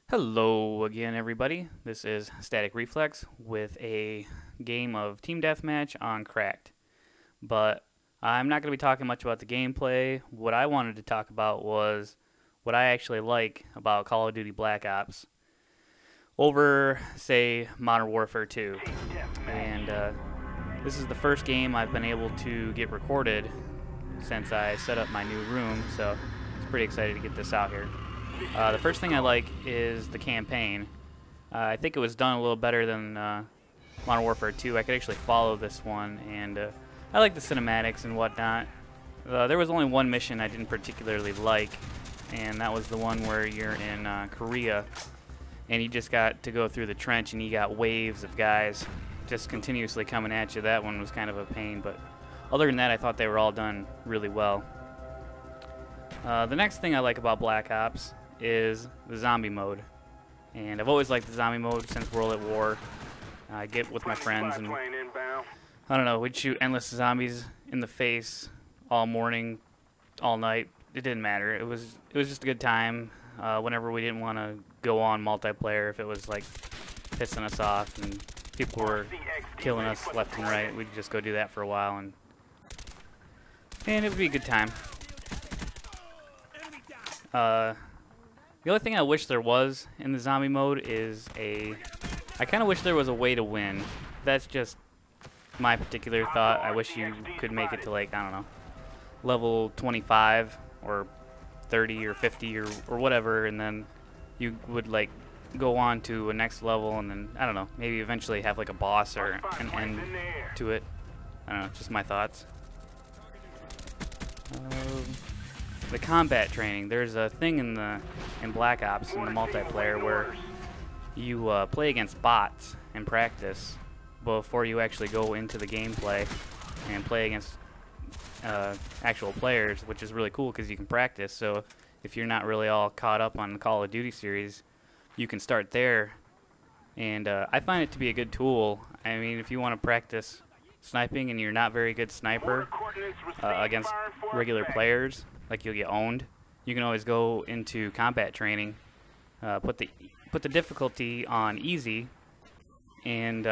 Hello again, everybody. This is Static Reflex with a game of Team Deathmatch on Cracked. But I'm not going to be talking much about the gameplay. What I wanted to talk about was what I actually like about Call of Duty Black Ops over, say, Modern Warfare 2. And this is the first game I've been able to get recorded since I set up my new room, so I'm pretty excited to get this out here. The first thing I like is the campaign. I think it was done a little better than Modern Warfare 2. I could actually follow this one, and I like the cinematics and whatnot. There was only one mission I didn't particularly like, and that was the one where you're in Korea, and you just got to go through the trench, and you got waves of guys just continuously coming at you. That one was kind of a pain, but other than that, I thought they were all done really well. The next thing I like about Black Ops is the zombie mode, and I've always liked the zombie mode since World at War. I get with my friends and I don't know, we'd shoot endless zombies in the face all morning, all night. It didn't matter. It was just a good time. Whenever we didn't want to go on multiplayer, if it was like pissing us off and people were killing us left and right, we'd just go do that for a while, and it would be a good time. The only thing I wish there was in the zombie mode is I kind of wish there was a way to win. That's just my particular thought. I wish you could make it to, like, I don't know, level 25 or 30 or 50 or whatever, and then you would, like, go on to a next level, and then, I don't know, maybe eventually have, like, a boss or an end to it. I don't know, just my thoughts. The combat training. There's a thing in Black Ops in the multiplayer where you play against bots in practice before you actually go into the gameplay and play against actual players, which is really cool because you can practice. So if you're not really all caught up on the Call of Duty series, you can start there. And I find it to be a good tool. I mean, if you want to practice sniping and you're not very good sniper against regular players, like you'll get owned, you can always go into combat training, put the difficulty on easy, and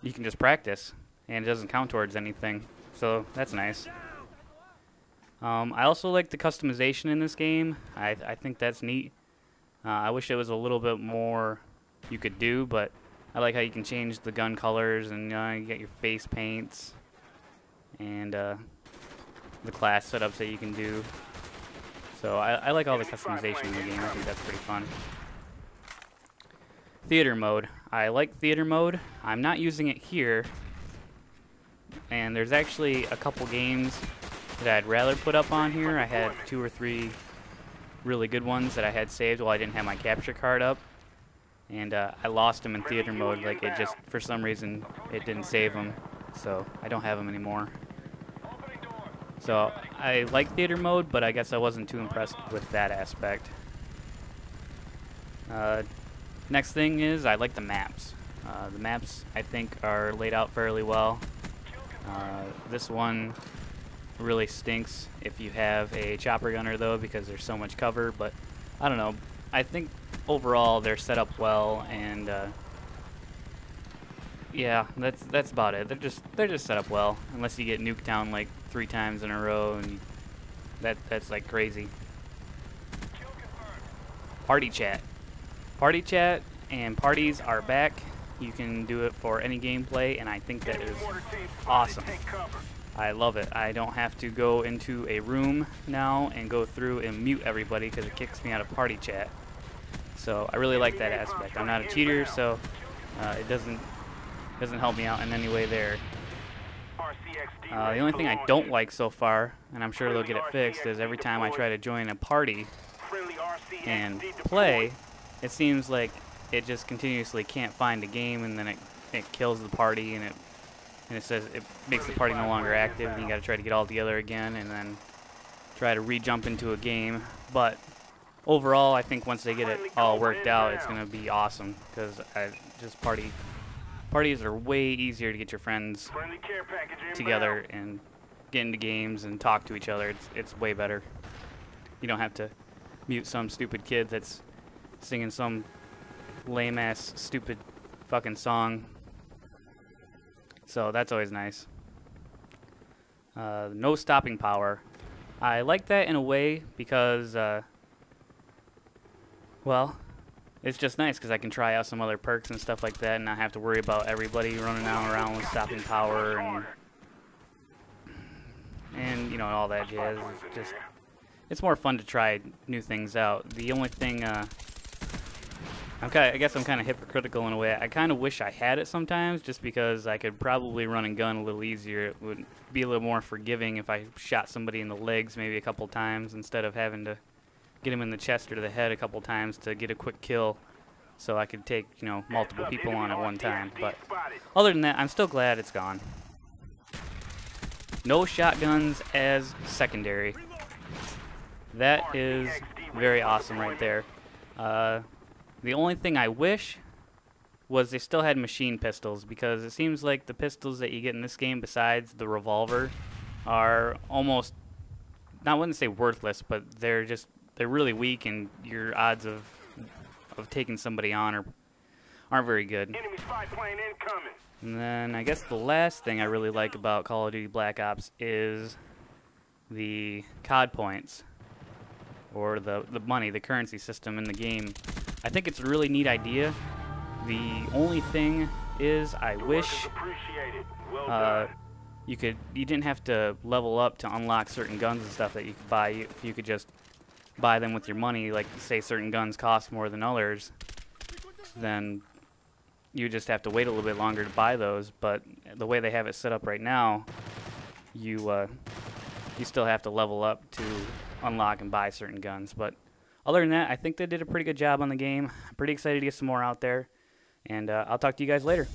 you can just practice, and it doesn't count towards anything, so that's nice. I also like the customization in this game. I think that's neat. I wish it was a little bit more you could do, but I like how you can change the gun colors, and you get your face paints, and the class setups that you can do. So I like all the customization in the game. I think that's pretty fun. Theater mode. I like theater mode. I'm not using it here, and there's actually a couple games that I'd rather put up on here. I had 2 or 3 really good ones that I had saved while I didn't have my capture card up, and I lost them in theater mode. Like, it just, for some reason, it didn't save them, so I don't have them anymore. So I like theater mode, but I guess I wasn't too impressed with that aspect. Next thing is I like the maps. The maps, I think, are laid out fairly well. This one really stinks if you have a chopper gunner, though, because there's so much cover, but I don't know. I think overall they're set up well, and yeah, that's about it. They're just set up well, unless you get nuked down like 3 times in a row, and that's like crazy. Party chat. Party chat and parties are back. You can do it for any gameplay, and I think that is awesome. I love it. I don't have to go into a room now and go through and mute everybody because it kicks me out of party chat. So I really like that aspect. I'm not a cheater, so it doesn't help me out in any way there. The only thing I don't like so far, and I'm sure they'll get it fixed, is every time I try to join a party and play, it seems like it just continuously can't find a game, and then it kills the party, and it says it makes the party no longer active, and you got to try to get all together again, and then try to re-jump into a game. But overall, I think once they get it all worked out, it's going to be awesome, because parties are way easier to get your friends together and get into games and talk to each other. It's way better. You don't have to mute some stupid kid that's singing some lame-ass, stupid fucking song. So that's always nice. No stopping power. I like that in a way because, well, it's just nice because I can try out some other perks and stuff like that and not have to worry about everybody running around with stopping power and you know, all that jazz. It's just, it's more fun to try new things out. The only thing, I guess I'm kind of hypocritical in a way. I kind of wish I had it sometimes, just because I could probably run and gun a little easier. It would be a little more forgiving if I shot somebody in the legs maybe a couple times instead of having to get him in the chest or to the head a couple times to get a quick kill, so I could take, you know, multiple people on at one time. But other than that, I'm still glad it's gone. No shotguns as secondary. That is very awesome right there. The only thing I wish was they still had machine pistols, because it seems like the pistols that you get in this game besides the revolver are almost, I wouldn't say worthless, but they're really weak, and your odds of taking somebody on aren't very good. Enemy spy plane incoming. And then I guess the last thing I really like about Call of Duty Black Ops is the COD points, or the money, the currency system in the game. I think it's a really neat idea. The only thing is, I wish you didn't have to level up to unlock certain guns and stuff that you could buy. If you could just buy them with your money, like say certain guns cost more than others, then you just have to wait a little bit longer to buy those. But the way they have it set up right now, you still have to level up to unlock and buy certain guns. But other than that, I think they did a pretty good job on the game. I'm pretty excited to get some more out there, and I'll talk to you guys later.